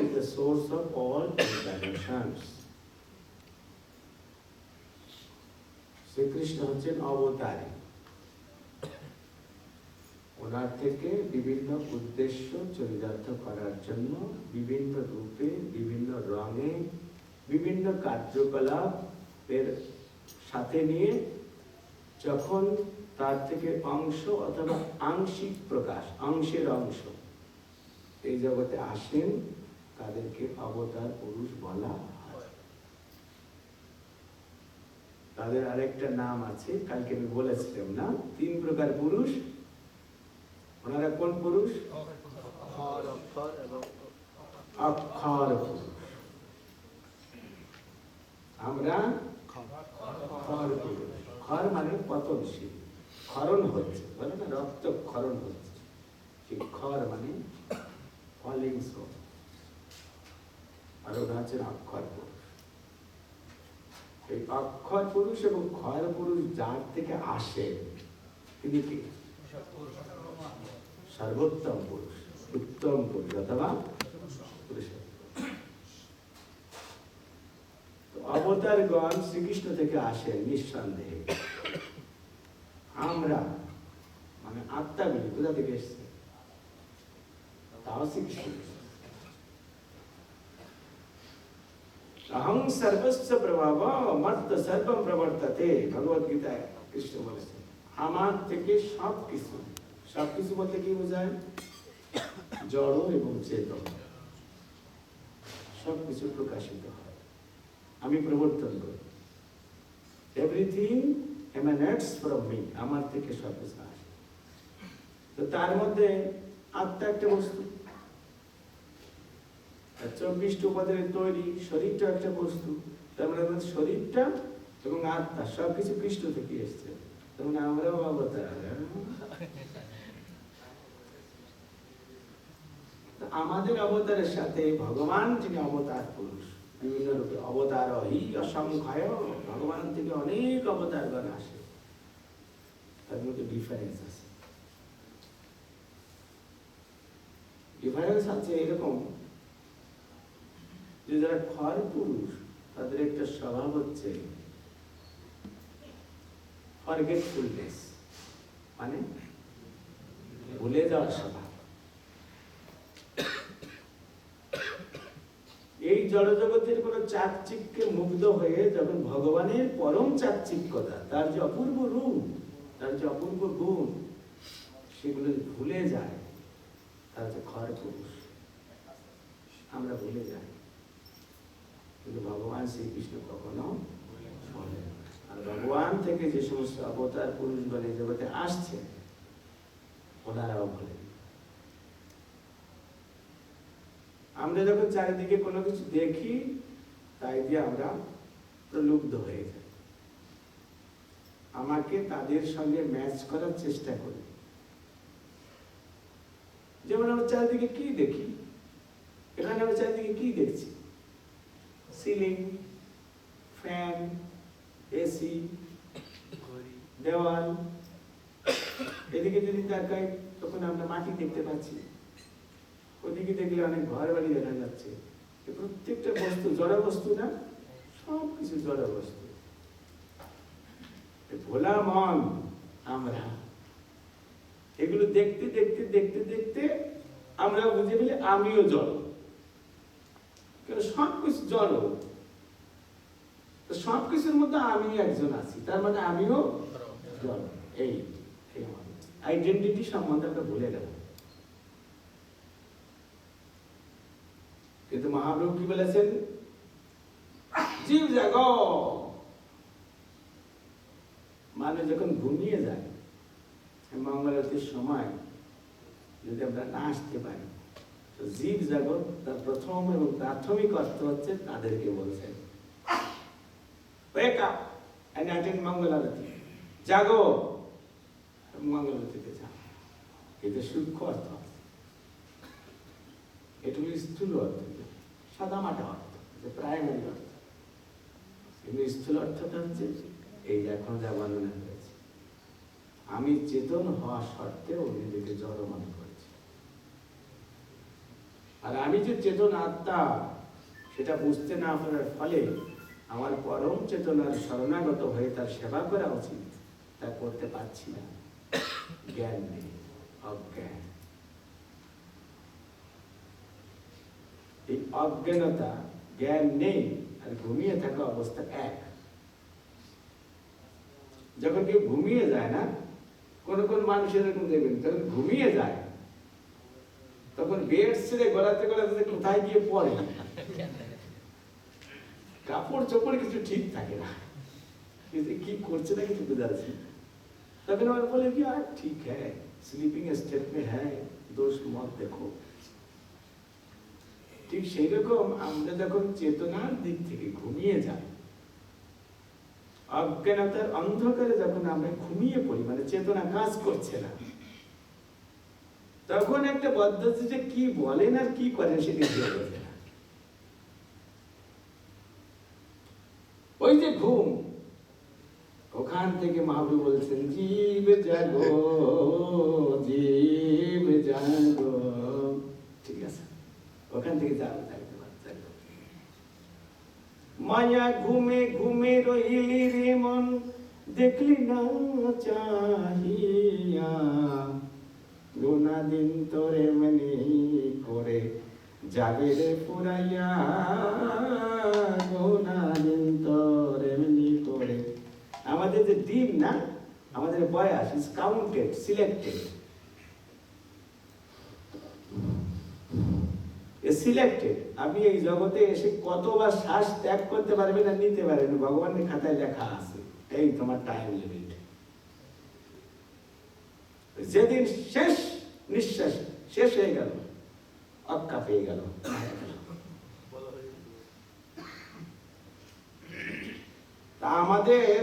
is the source of all incarnations. Shrikrishna হচ্ছেন অবতারী। ওনার থেকে বিভিন্ন উদ্দেশ্য চরিতার্থ করার জন্য বিভিন্ন রূপে, বিভিন্ন রঙে, বিভিন্ন কার্যকলাপের সাথে নিয়ে যখন তার থেকে অংশ অথবা আংশিক প্রকাশ, অংশের অংশ এই জগতে আসেন, তাদেরকে অবতার পুরুষ বলা হয়। তাদের আরেকটা নাম আছে, কালকে আমি বলেছিলাম না, 3 প্রকার পুরুষ। ওনারা কোন পুরুষ? অক্ষর পুরুষ। আমরা খর পুরুষ। খর মানে পতনশীল, ক্ষরণ হচ্ছে, বলে না রক্ত ক্ষরণ হচ্ছে, সেই খর মানে ফলিং সোল। আর ওরা হচ্ছেন অক্ষর পুরুষ। এই অক্ষর পুরুষ এবং ক্ষর পুরুষ যার থেকে আসে তিনি কি? সর্বোত্তম পুরুষ, উত্তম পুরুষ অথবা অবতারগণ শ্রীকৃষ্ণ থেকে আসেন নিঃসন্দেহে। আমরা মানে আত্মাগুলি কোথা থেকে এসছে? তাও শ্রীকৃষ্ণ। অহং সর্বস্ব প্রভাব মত্ত সর্বম প্রবর্ততে, ভগবত গীতায় কৃষ্ণ বলেছেন আমার থেকে সবকিছু, সবকিছু বলতে কি বোঝায়? জড় এবং চেতন সবকিছু প্রকাশিত হয়, আমি প্রবর্তন করি। এভরিথিং এমানেটস ফ্রম মি, আমার থেকে সবকিছু আসে। তো তার মধ্যে আত্মা একটা বস্তু, 24টি উপাদানের তৈরি শরীরটা একটা বস্তু। তার মানে শরীরটা এবং আত্মা সবকিছু কৃষ্ণ থেকে এসছে। তার মানে আমরাও অবতার। আমাদের অবতারের সাথে ভগবান যিনি অবতার পুরুষ, বিভিন্ন রূপে অবতার হি অসংখ্য, ভগবান থেকে অনেক অবতারগণ আসে, তার মধ্যে ডিফারেন্স আছে। ডিফারেন্স আছে এরকম যে যারা খর পুরুষ তাদের একটা স্বভাব হচ্ছে ফরগেটফুলনেস, মানে ভুলে যাওয়ার স্বভাব। এই জড়জগতের কোন চাকচিক্যে মুগ্ধ হয়ে যখন ভগবানের পরম চাকচিক্যতা, তার যে অপূর্ব রূপ, তার যে অপূর্ব গুণ, সেগুলো ভুলে যায়, তার হচ্ছে খর পুরুষ। আমরা ভুলে যাই, কিন্তু ভগবান শ্রীকৃষ্ণ কখনো ভুলে না। আর ভগবান থেকে যে সমস্ত অবতার পুরুষগণ এই জগতে আসছে, ওনারাও ভুলে। আমরা যখন চারিদিকে কোনো কিছু দেখি, তাই দিয়ে আমরা প্রলুব্ধ হয়ে যাই, আমাকে তাদের সঙ্গে ম্যাচ করার চেষ্টা করি। যেমন আমরা চারিদিকে কি দেখি, এখানে আমরা চারিদিকে কি দেখছি? সিলিং, ফ্যান, এসি, দেওয়াল। এদিকে যদি তাকাই তখন আমরা মাটি দেখতে পাচ্ছি, ওদিকে দেখলে অনেক ঘর বাড়ি দেখা যাচ্ছে। প্রত্যেকটা বস্তু জড় বস্তু না? সব কিছু জড় বস্তু। ভোলা মন আমরা এগুলো দেখতে দেখতে দেখতে দেখতে আমরা বুঝে ফেলি আমিও জড়। কেন? সবকিছু জড়, সবকিছুর মধ্যে আমি একজন আছি, তার মানে আমিও জড়। এই আইডেন্টিটি সম্বন্ধে আমরা ভুলে গেলাম। কিন্তু মহাপ্রভু কি বলেছেন? জীব জাগো। মানে যখন ঘুমিয়ে যায়, মঙ্গলারতির সময় যদি আমরা না আসতে পারি, তো জীব জাগো তার প্রথম এবং প্রাথমিক অর্থ হচ্ছে তাদেরকে বলছেন wake up and attend মঙ্গলারতি, জাগো মঙ্গলারতিতে যাও। এটা সূক্ষ্ম অর্থ, এটা হল স্থূল অর্থ, সাদামাটা অর্থ, প্রাইমারি অর্থ। কিন্তু স্থূল অর্থটা হচ্ছে এই এখন যা বর্ণনা হয়েছে, আমি চেতন হওয়া সত্ত্বেও নিজেকে জড় মনে করছি। আর আমি যে চেতন আত্মা সেটা বুঝতে না পারার ফলে আমার পরম চেতনার শরণাগত হয়ে তার সেবা করা উচিত, তা করতে পারছি না। জ্ঞান নেই, অজ্ঞান। এই অজ্ঞানতা, জ্ঞান নেই আর ঘুমিয়ে থাকা অবস্থা এক। যখন কেউ ঘুমিয়ে যায় না, কোন কোন মানুষের এরকম দেখবেন, যখন ঘুমিয়ে যায় তখন বেড ছেড়ে গড়াতে গড়াতে কোথায় গিয়ে পড়ে, কাপড় চোপড় কিছু ঠিক থাকে না, কিন্তু কি করছে না কিছু বোঝা যাচ্ছে না। তখন আমার বলে কি আর ঠিক হ্যাঁ, স্লিপিং স্টেট মে হ্যাঁ, দোষ মত দেখো। ঠিক সেই রকম আমরা যখন চেতনার দিক থেকে ঘুমিয়ে যাই, অজ্ঞানতার অন্ধকারে যখন আমরা ঘুমিয়ে পড়ি, মানে চেতনা কাজ করছে না, তখন একটা পদ্ধতি যে কি বলেন আর কি করেন সেটা কেউ বোঝে না। ওই যে ঘুম, ওখান থেকে মহাপ্রভু বলছেন জীব জাগো, জীব জাগো। ঠিক আছে, ওখান থেকে যাবো, মায়া ঘুমে ঘুমে রইলি রে মন, দেখলি না চাহিয়া, গুনা দিন তোরে মনে করে যাবে রে পুরাইয়া, গুনা দিন তোরে মনে করে। আমাদের যে দিন না, আমাদের বয়স ইজ কাউন্টেড, সিলেক্টেড। সিলেক্টেড। আপনি এই জগতে এসে কতবার শ্বাস ত্যাগ করতে পারবেন আর নিতে পারবেন, ভগবানের খাতায় লেখা আছে, এই তোমার টাইম লিমিট। যেদিন শেষ নিঃশ্বাস শেষ হয়ে গেল, অক্কা পেয়ে গেল। তা আমাদের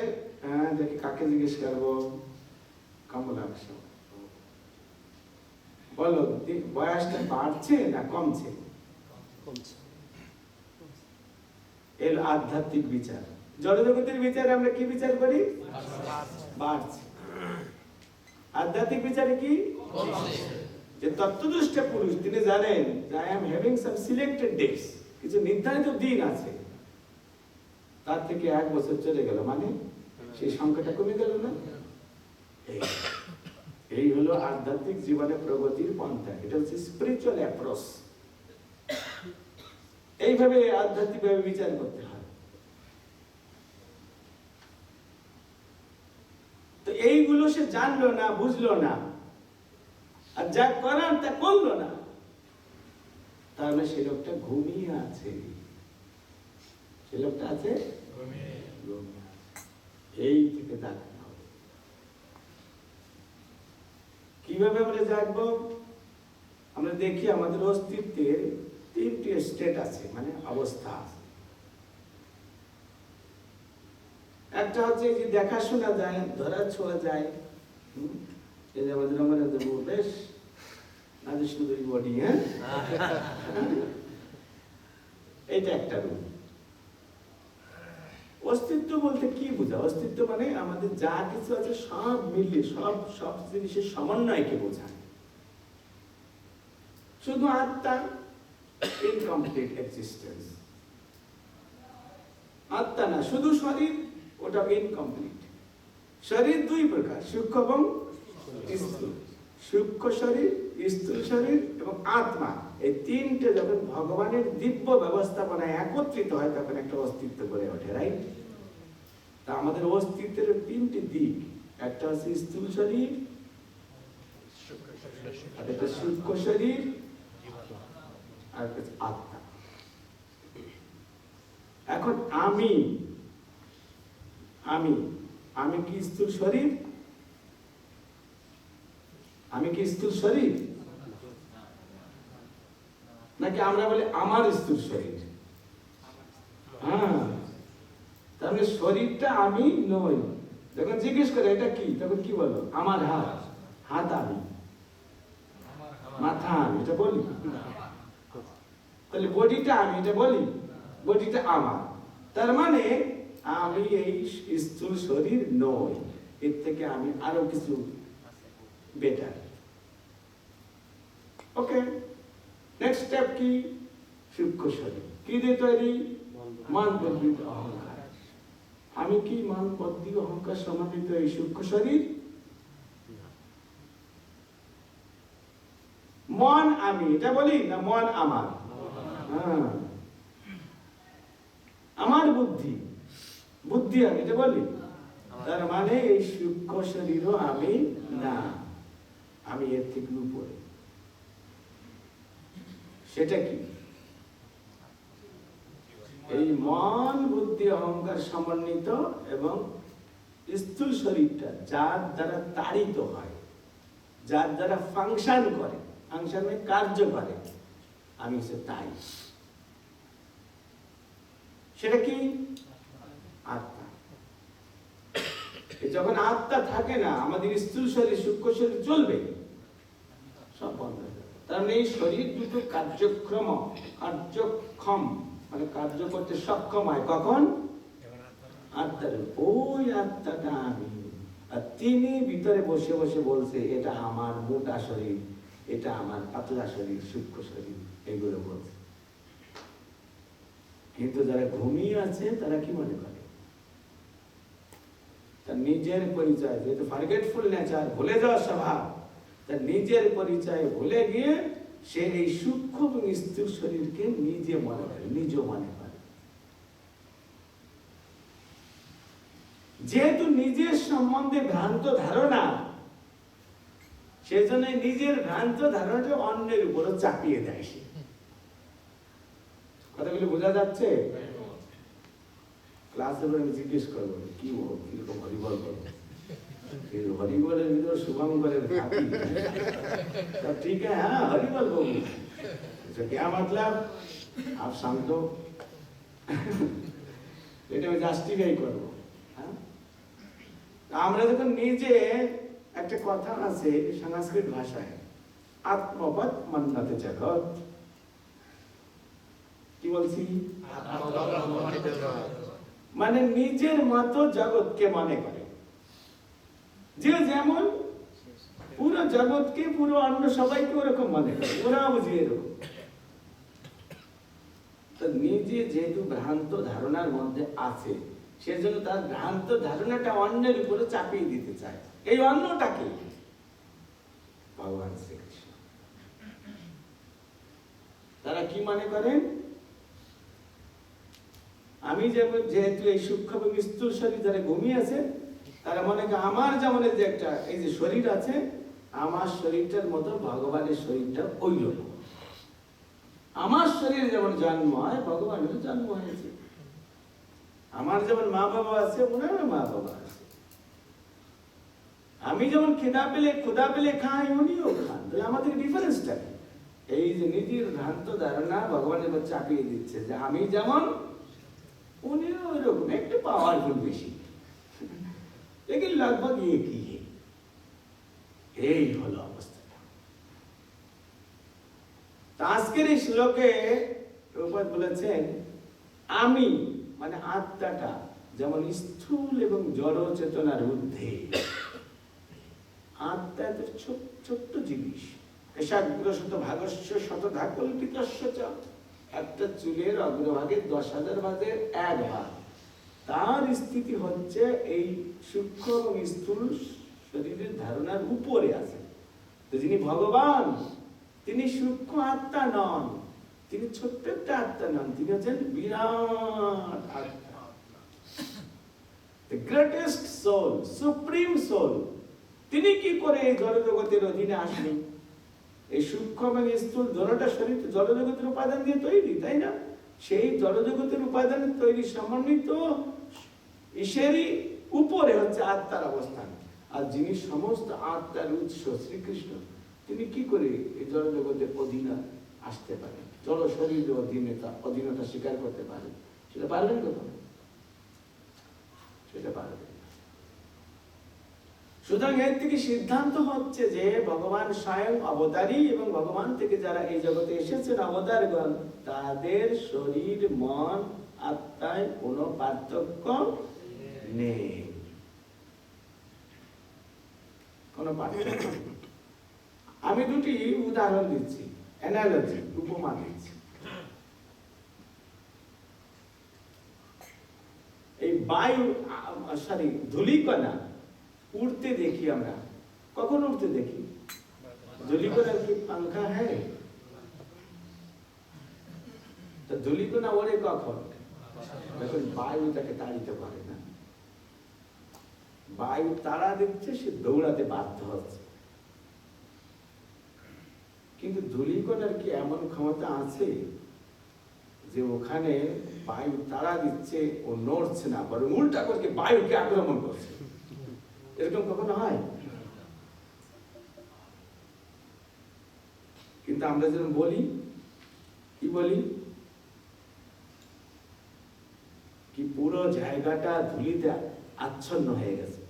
দেখি কাকে জিজ্ঞেস করবো, কমলা বলো, বয়সটা বাড়ছে না কমছে? এর আধ্যাত্মিক বিচার। জড়জগতের বিচারে আমরা কি বিচার করি? বাড়ছে। আধ্যাত্মিক বিচারে কি? যে তত্ত্বদৃষ্ট পুরুষ তিনি জানেন যে I am having some selected days, কিছু নির্ধারিত দিন আছে, তার থেকে 1 বছর চলে গেল, মানে সেই সংখ্যাটা কমে গেল না? এই হলো আধ্যাত্মিক জীবনে প্রগতির পন্থা। এটা হচ্ছে স্পিরিচুয়াল অ্যাপ্রোচ। এইভাবে আধ্যাত্মিকভাবে বিচার করতে হয়। তো এইগুলো সে জানলো না, বুঝলো না, আর যা করার তা করলো না, তাহলে সে লোকটা ঘুমিয়ে আছে। সে লোকটা আছে এই থেকে জাগতে হবে। কিভাবে আমরা জাগবো? আমরা দেখি আমাদের অস্তিত্বের 3টি স্টেট আছে, মানে অবস্থা আছে। একটা হচ্ছে যে দেখাশোনা যায়, ধরা ছোঁয়া যায়, এই যে আমাদের বেশ নাজের সুন্দরী বডি, হ্যাঁ, এটা একটা রূপ। অস্তিত্ব বলতে কি বোঝা? অস্তিত্ব মানে আমাদের যা কিছু আছে সব মিলিয়ে সব জিনিসের সমন্বয়কে বোঝায়। শুধু আত্মা, ইনকমপ্লিট এক্সিস্টেন্স। আত্মা না, শুধু শরীর, ওটা ইনকমপ্লিট। শরীর 2 প্রকার, সূক্ষ্ম এবং স্থূল। সূক্ষ্ম শরীর, স্থূল শরীর এবং আত্মা, এই 3টে যখন ভগবানের দিব্য ব্যবস্থাপনায় একত্রিত হয় তখন একটা অস্তিত্ব গড়ে ওঠে, রাইট? তা আমাদের অস্তিত্বের 3টি দিক, একটা হচ্ছে স্থূল শরীর, আর একটা সূক্ষ্ম শরীর, আর একটা আত্মা। এখন আমি কি স্থূল শরীর? আমি কি স্থূল শরীর? নাকি আমরা বলি আমার স্থূল শরীর? হ্যাঁ, তাহলে শরীরটা আমি নই। যখন জিজ্ঞেস করে এটা কি, তখন কি বলো? আমার হাত আমি, মাথা আমি, এটা বলি। তাহলে বডিটা আমি, এটা বলি, বডিটা আমার। তার মানে আমি এই স্থূল শরীর নই, এর থেকে আমি আরো কিছু বেটার। ওকে, নেক্সট স্টেপ কি? সূক্ষ্ম শরীর। কি দিয়ে তৈরি? মান বর্ধিত অহংকার। আমি কি মান বর্ধিত অহংকার সমন্বিত এই সূক্ষ্ম শরীর? মন আমি, এটা বলি না মন আমার? হ্যাঁ, আমার বুদ্ধি, বুদ্ধি আমি, এটা বলি। তার মানে এই সূক্ষ্ম শরীরও আমি না, আমি এর থেকে উপরে। সেটা কি? এই মন বুদ্ধি অহংকার সমন্বিত এবং স্থূল শরীরটা যার দ্বারা তাড়িত হয়, যার দ্বারা ফাংশন করে, ফাংশনে কার্য করে, আমি সে তাই। সেটা কি? আত্মা। যখন আত্মা থাকে না, আমাদের স্থূল শরীর সূক্ষ্ম শরীর চলবে, সব বন্ধ হয়ে যাবে। তার মানে এই শরীর দুটো কার্যক্ষম মানে কার্য করতে সক্ষম হয় কখন? আত্মার। ওই আত্মাটা আমি, আর তিনি ভিতরে বসে বসে বলছে এটা আমার মোটা শরীর, এটা আমার পাতলা শরীর, সূক্ষ্ম শরীর, এগুলো বলছে। কিন্তু যারা ঘুমিয়ে আছে তারা কি মনে করে? তার নিজের পরিচয়, যেহেতু ফরগেটফুল নেচার, ভুলে যাওয়ার স্বভাব, তার নিজের পরিচয় ভুলে গিয়ে সে এই সূক্ষ্ম এবং স্থূল শরীরকে নিজে মনে করে, নিজ মনে করে। যেহেতু নিজের সম্বন্ধে ভ্রান্ত ধারণা, সেজন্য নিজের ভ্রান্ত ধারণাটা অন্যের উপরও চাপিয়ে দেয়। সে কথাগুলো বোঝা যাচ্ছে? ক্লাসে আমি জিজ্ঞেস করবো কি কিরকম হরিবল করবো, হরিবলের ভিতরে শুভঙ্করের ঘাটি। ठीक है, हाँ हरिबल बोलूं, तो क्या मतलब आप शांतो, এটা আমি জাস্টিফাই করবো। হ্যাঁ, আমরা যখন নিজে, একটা কথা আছে সংস্কৃত ভাষায়, আত্মবৎ মন্যতে জগৎ। কি বলছি? মানে নিজের মতো জগৎকে মনে করে, যে যেমন পুরো জগৎকে, পুরো অন্য সবাইকে ওরকম মনে করে, ওরা বুঝিয়ে এরকম। তো নিজে যেহেতু ভ্রান্ত ধারণার মধ্যে আছে, সেজন্য তার ভ্রান্ত ধারণাটা অন্যের উপরে চাপিয়ে দিতে চায়। এই অন্যটাকে ভগবান শ্রীকৃষ্ণ। তারা কি মনে করেন? আমি যেহেতু এই সূক্ষ্ম এবং স্থূল শরীর যারা ঘুমিয়ে আছে, তারা মনে করে আমার যেমন যে একটা এই যে শরীর আছে, আমার শরীরটার মতো ভগবানের শরীরটা ওই রকম। আমার শরীরে যেমন জন্ম হয়, ভগবানের জন্ম হয়েছে। আমার যেমন মা বাবা আছে, ওনারও মা বাবা আছে। আমি যেমন ক্ষুধা পেলে খাই, উনিও খান। তাহলে আমাদের ডিফারেন্সটা কি? এই যে নিজের ভ্রান্ত ধারণা ভগবানের উপর চাপিয়ে দিচ্ছে যে আমি যেমন, উনিও ওইরকম, একটু পাওয়ারফুল বেশি, लेकिन लगभग एक ही है। এই হলো অবস্থাটা। আজকের এই শ্লোকে প্রভুপাদ বলেছেন, আমি মানে আত্মাটা যেমন স্থূল এবং জড় চেতনার ঊর্ধ্বে। আত্মা এত ছোট্ট জিনিস, এষাগ্রশত ভাগস্য শতধা কল্পিতস্য চ, একটা চুলের অগ্রভাগে 10,000 ভাগের 1 ভাগ। তার স্থিতি হচ্ছে এই সূক্ষ্ম এবং স্থূল শরীরের ধারণার উপরে আছে। তো যিনি ভগবান, তিনি সূক্ষ্ম আত্মা নন, তিনি ছোট্ট একটা আত্মা নন, তিনি হচ্ছেন বিরাট আত্মা, the greatest soul, supreme soul। তিনি কি করে এই জড়জগতের অধীনে আসেন? এই সূক্ষ্ম এবং স্থূল দোনোটা শরীর জড়জগতের উপাদান দিয়ে তৈরি, তাই না? সেই জড়জগতের উপাদানের তৈরি সমন্বিত ঈশ্বরই উপরে হচ্ছে আত্মার অবস্থান। আর যিনি সমস্ত আত্মার উৎস শ্রীকৃষ্ণ, তিনি কি করে এই জড়জগতের অধীনে আসতে পারেন, জড় শরীরের অধীনতা স্বীকার করতে পারেন? সেটা পারবেন কোথাও? সেটা পারবেন। সুতরাং এর থেকে সিদ্ধান্ত হচ্ছে যে ভগবান স্বয়ং অবতারী, এবং ভগবান থেকে যারা এই জগতে এসেছেন অবতারগণ, তাদের শরীর মন আত্মায় কোনো পার্থক্য নেই, কোনো পার্থক্য। আমি দুটি উদাহরণ দিচ্ছি। অ্যানালজি, উপমা দিচ্ছে। এই বায়ু ধূলিকণা উড়তে দেখি আমরা, কখন উড়তে দেখি? ধূলিকণা কি পাঙ্খা হ্যাঁ? তো ধূলিকণা ওড়ে কখন? যখন বায়ু তাকে তাড়িত করে না। বায়ু তাড়া দিচ্ছে, সে দৌড়াতে বাধ্য হচ্ছে। কিন্তু ধূলিকণার কি এমন ক্ষমতা আছে যে ওখানে বায়ু তাড়া দিচ্ছে, ও নড়ছে না, বরং উল্টা করে বায়ুকে আক্রমণ করছে? এরকম কখনো হয়? কিন্তু আমরা যেন বলি, কি বলি, কি পুরো জায়গাটা ধুলিতে আচ্ছন্ন হয়ে গেছে,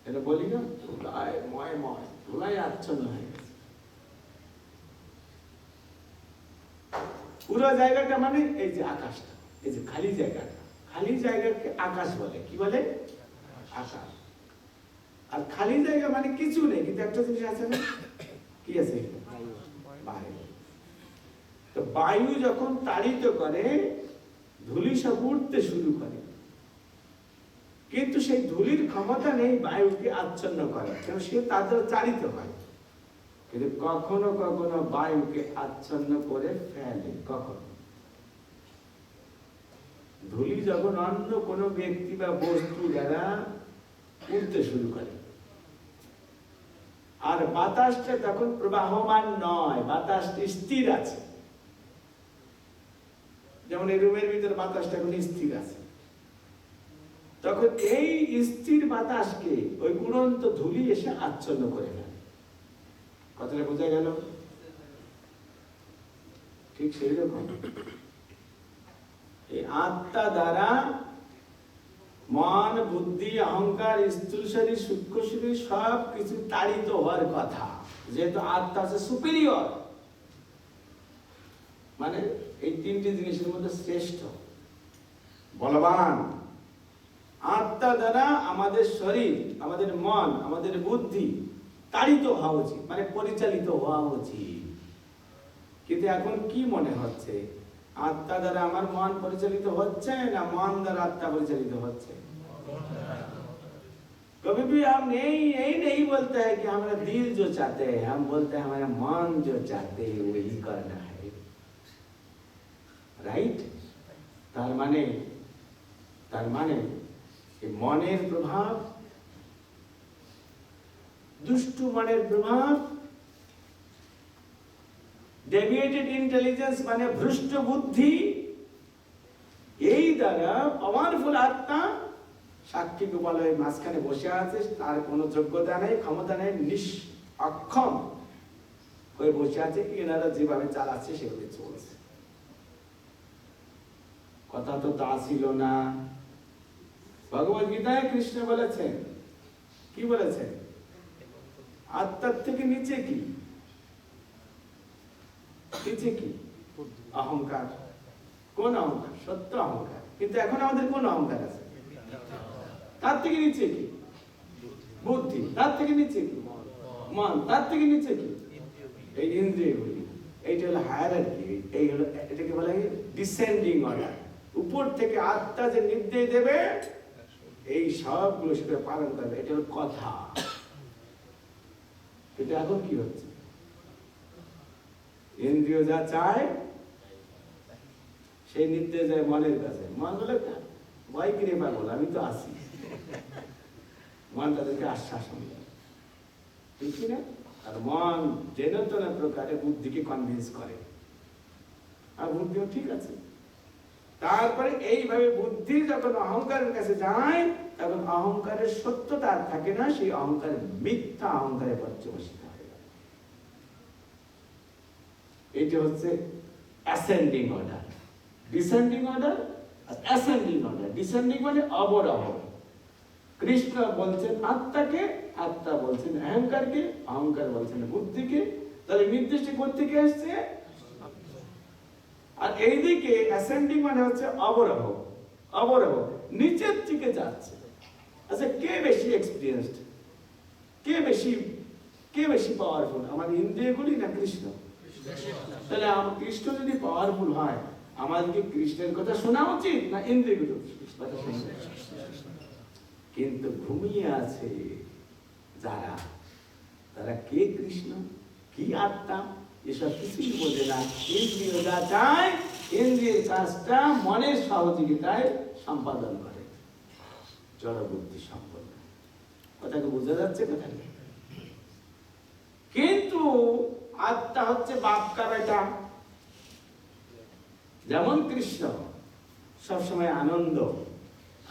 এটা বলি না? ধুলায় ময় ময়, ধুলায় আচ্ছন্ন হয়ে গেছে পুরো জায়গাটা। মানে এই যে আকাশটা, এই যে খালি জায়গাটা, খালি জায়গাকে আকাশ বলে। কি বলে? আকাশ। আর খালি জায়গা মানে কিছু নেই, কিন্তু একটা জিনিস আছে না? কি আছে? বায়ু। তো বায়ু যখন তাড়িত করে, ধূলি সব উঠতে শুরু করে, কিন্তু সেই ধূলির ক্ষমতা নেই বায়ুকে আচ্ছন্ন করার, কারণ সে তাদের চালিত হয়। কিন্তু কখনো কখনো বায়ুকে আচ্ছন্ন করে ফেলে। কখন? ধূলি যখন অন্য কোনো ব্যক্তি বা বস্তু দ্বারা উঠতে শুরু করে, আর বাতাসটা তখন প্রবাহমান নয়, বাতাসটি স্থির আছে। যেমন এই রুমের ভিতরে বাতাসটা এখন স্থির আছে, তখন এই স্থির বাতাসকে ওই উড়ন্ত ধূলি এসে আচ্ছন্ন করে ফেলে। কথাটা বোঝা গেল? ঠিক সেই রকম এই আত্মা দ্বারা মন, বুদ্ধি, অহংকার, স্থূল শরীর, সূক্ষ্ম শরীর সব কিছু তাড়িত হওয়ার কথা। যেহেতু আত্মা আছে সুপিরিয়র, মানে এই তিনটি জিনিসের মধ্যে শ্রেষ্ঠ, বলবান। আত্মা দ্বারা আমাদের শরীর, আমাদের মন, আমাদের বুদ্ধি তাড়িত হওয়া উচিত, মানে পরিচালিত হওয়া উচিত। কিন্তু এখন কি মনে হচ্ছে, আত্মা দ্বারা আমার মন পরিচালিত হচ্ছে না মন দ্বারা আত্मा परिचालित হচ্ছে? कभी भी हम नहीं बोलते हैं कि हमारा दिल जो चाहते हैं, हम बोलते हैं हमारा मन जो चाहते हैं वही करना है, राइट? तार माने মনের প্রভাব, দুষ্ট মনের প্রভাব, ডেভিয়েটেড ইন্টেলিজেন্স মানে ভ্রষ্ট বুদ্ধি, এই দ্বারা পাওয়ারফুল আত্মা সাক্ষী গোপালয়ের মাঝখানে বসে আছে। তার কোনো যোগ্যতা নেই, ক্ষমতা নেই, অক্ষম হয়ে বসে আছে। এনারা যেভাবে চালাচ্ছে সেভাবে চলছে। কথা তো তা ছিল না। ভগবদ গীতায় কৃষ্ণ বলেছেন, কি বলেছেন? আত্মার থেকে নিচে কি? নিচে কি? অহংকার। কোন অহংকার? সত্য অহংকার। কিন্তু এখন আমাদের কোন অহংকার আছে? তার থেকে নিচে কি? বুদ্ধি। তার থেকে নিচে কি? মন। তার থেকে নিচে কি? এই ইন্দ্রিয়গুলি। এইটা হলো হায়ারার্কি। এই হলো, এটাকে বলা হয় ডিসেন্ডিং অর্ডার। উপর থেকে আত্মা যে নির্দেশ দেবে, এই সবগুলো সেটা পালন করবে। এটা হলো কথা। এটা এখন কি হচ্ছে? ইন্দ্রিয় যা চায় সেই নির্দেশ যায় মনের কাছে। মন বলে ভয় কিনে পাগল, আমি তো আসি। মন তাদেরকে আশ্বাসন দেয়, ঠিক না? আর মন যেন তেন প্রকারে বুদ্ধিকে কনভিন্স করে, আর বুদ্ধিও ঠিক আছে। তারপরে এইভাবে বুদ্ধি যখন অহংকারের কাছে যায়, তখন অহংকারের সত্যতা আর থাকে না, সেই অহংকারের মিথ্যা অহংকারে পর্যবসিত হয়ে গেল। এটা হচ্ছে অ্যাসেন্ডিং অর্ডার। ডিসেন্ডিং অর্ডার আর অ্যাসেন্ডিং অর্ডার। ডিসেন্ডিং মানে অবরোহ। কৃষ্ণ বলছেন আত্মাকে, আত্মা বলছেন অহংকারকে, অহংকার বলছেন বুদ্ধিকে। তাহলে নির্দিষ্ট করতে কে আসছে? আর এইদিকে অ্যাসেন্ডিং মানে হচ্ছে অবরোহ। অবরোহ নিচের দিকে যাচ্ছে। আচ্ছা, কে বেশি এক্সপিরিয়েন্সড? কে বেশি পাওয়ারফুল? আমার ইন্দ্রিয়গুলি না কৃষ্ণ? তাহলে কৃষ্ণ যদি পাওয়ারফুল হয়, আমাদেরকে কৃষ্ণের কথা শোনা উচিত না ইন্দ্রিয়গুলো কথা শোনা উচিত? কিন্তু ঘুমিয়ে আছে যারা, তারা কে কৃষ্ণ, কি আত্মা, এসব কিছুই বোঝে না। ইন্দ্রিয় যা চায়, ইন্দ্রিয়ের কাজটা মনের সহযোগিতায় সম্পাদন করে, জড় বুদ্ধি সম্পন্ন। কথাকে বোঝা যাচ্ছে? কথা কিন্তু আত্মা হচ্ছে বাপ কা বেটা। যেমন কৃষ্ণ সবসময় আনন্দ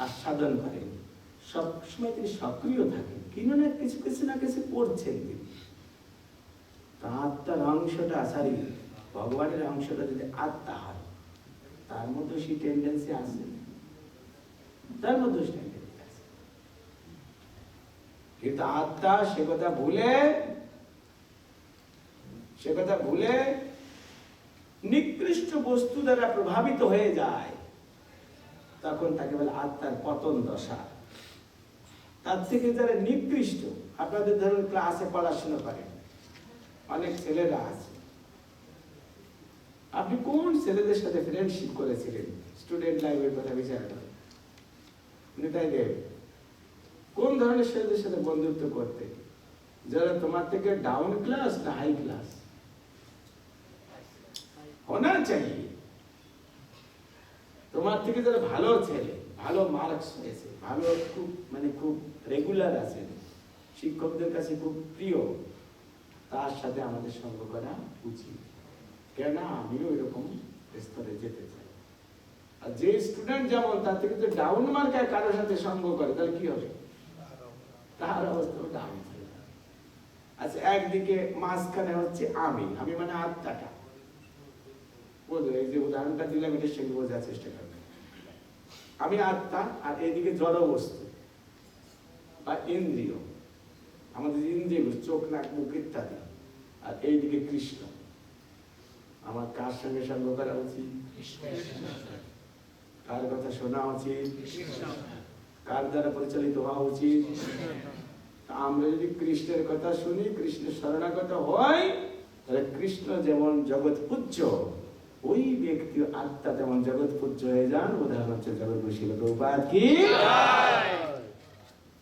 আস্বাদন করেন, সবসময় তিনি সক্রিয় থাকেন, কিন্তু না কিছু কিছু না কিছু করছেন তিনি। আত্মার অংশটা আসারি, ভগবানের অংশটা যদি আত্মা হয়, তার মধ্যে সেই টেন্ডেন্সি আছে, তার মধ্যে টেন্ডেন্সি আছে। কিন্তু আত্মা সে কথা ভুলে নিকৃষ্ট বস্তু দ্বারা প্রভাবিত হয়ে যায়, তখন তাকে বলে আত্মার পতন দশা। তার থেকে যারা নিকৃষ্ট, আপনাদের ধরুন ক্লাসে পড়াশোনা করেন, অনেক ছেলেরা আছে, আপনি কোন ছেলেদের সাথে ফ্রেন্ডশিপ করেছিলেন স্টুডেন্ট লাইফের কথা বিচার করেন? নিতাই দেব, কোন ধরনের ছেলেদের সাথে বন্ধুত্ব করতে, যারা তোমার থেকে ডাউন ক্লাস না হাই ক্লাস? होना चाहिए তোমার থেকে যারা ভালো ছেলে, ভালো মার্কস পেয়েছে, ভালো খুব মানে খুব রেগুলার আছেন, শিক্ষকদের কাছে খুব প্রিয়, তার সাথে আমাদের সঙ্গ করা উচিত। কেন? আমিও এরকম স্তরে যেতে চাই। আর যে স্টুডেন্ট যেমন, তার থেকে তো ডাউন মার্কায় কারোর সাথে সঙ্গ করে, তাহলে কি হবে? তার অবস্থা ডাউন হয়ে যাবে। আচ্ছা, একদিকে মাঝখানে হচ্ছে আমি মানে আত্মাটা, এই যে উদাহরণটা দিলাম, এটা সেগুলো বোঝার চেষ্টা করবে। আমি আত্মা, আর এইদিকে জড় বস্তু বা ইন্দ্রিয়, আমাদের ইন্দ্রিয়, চোখ, নাক, মুখ ইত্যাদি, আর এইদিকে কৃষ্ণ। আমার কার সঙ্গে সঙ্গ করা উচিত? কার কথা শোনা উচিত? কার দ্বারা পরিচালিত হওয়া উচিত? আমরা যদি কৃষ্ণের কথা শুনি, কৃষ্ণের শরণাগত হয়, তাহলে কৃষ্ণ যেমন জগৎ পূজ্য, ওই ব্যক্তি আত্মা তেমন জগৎ পূজ্য হয়ে যান। উদাহরণ হচ্ছে জগৎগুরু শিল প্রভুপাদ কি।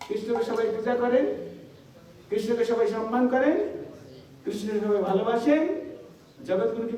কৃষ্ণকে সবাই পূজা করেন, কৃষ্ণকে সবাই সম্মান করেন, কৃষ্ণকে সবাই ভালোবাসেন, জগৎগুরু কি